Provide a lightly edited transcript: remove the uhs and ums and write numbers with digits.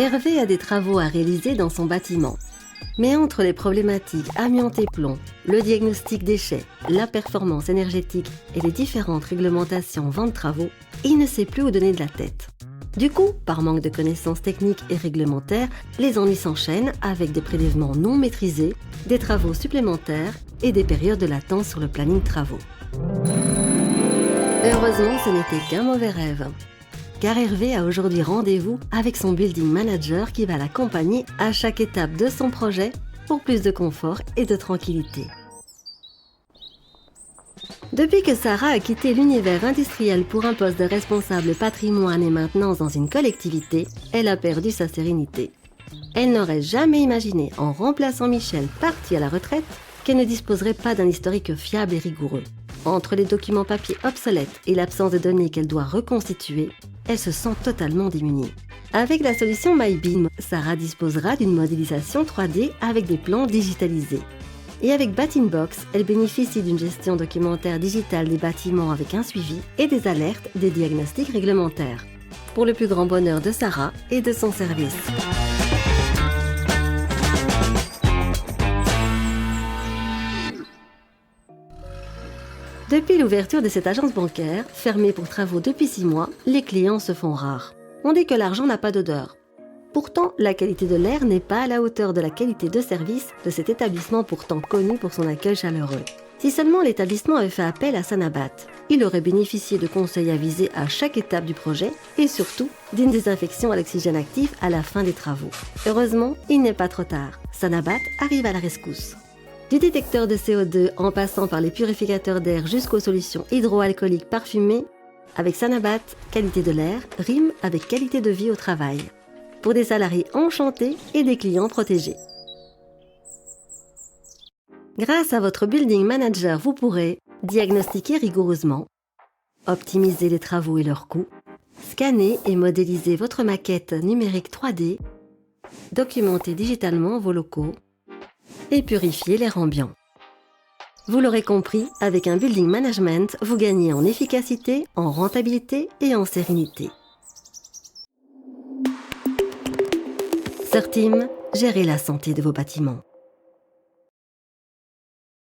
Hervé a des travaux à réaliser dans son bâtiment. Mais entre les problématiques amiante et plomb, le diagnostic déchets, la performance énergétique et les différentes réglementations vente travaux, il ne sait plus où donner de la tête. Du coup, par manque de connaissances techniques et réglementaires, les ennuis s'enchaînent avec des prélèvements non maîtrisés, des travaux supplémentaires et des périodes de latence sur le planning travaux. Heureusement, ce n'était qu'un mauvais rêve. Car Hervé a aujourd'hui rendez-vous avec son building manager qui va l'accompagner à chaque étape de son projet pour plus de confort et de tranquillité. Depuis que Sarah a quitté l'univers industriel pour un poste de responsable patrimoine et maintenance dans une collectivité, elle a perdu sa sérénité. Elle n'aurait jamais imaginé, en remplaçant Michel parti à la retraite, qu'elle ne disposerait pas d'un historique fiable et rigoureux. Entre les documents papier obsolètes et l'absence de données qu'elle doit reconstituer, elle se sent totalement démunie. Avec la solution MyBIM, Sarah disposera d'une modélisation 3D avec des plans digitalisés. Et avec Batinbox, elle bénéficie d'une gestion documentaire digitale des bâtiments avec un suivi et des alertes des diagnostics réglementaires. Pour le plus grand bonheur de Sarah et de son service. Depuis l'ouverture de cette agence bancaire, fermée pour travaux depuis 6 mois, les clients se font rares. On dit que l'argent n'a pas d'odeur. Pourtant, la qualité de l'air n'est pas à la hauteur de la qualité de service de cet établissement pourtant connu pour son accueil chaleureux. Si seulement l'établissement avait fait appel à Sanabat, il aurait bénéficié de conseils avisés à chaque étape du projet et surtout d'une désinfection à l'oxygène actif à la fin des travaux. Heureusement, il n'est pas trop tard. Sanabat arrive à la rescousse. Du détecteur de CO2 en passant par les purificateurs d'air jusqu'aux solutions hydroalcooliques parfumées, avec Sanabat, qualité de l'air rime avec qualité de vie au travail. Pour des salariés enchantés et des clients protégés. Grâce à votre Building Manager, vous pourrez diagnostiquer rigoureusement, optimiser les travaux et leurs coûts, scanner et modéliser votre maquette numérique 3D, documenter digitalement vos locaux et purifier l'air ambiant. Vous l'aurez compris, avec un Building Management, vous gagnez en efficacité, en rentabilité et en sérénité. Certim, gérez la santé de vos bâtiments.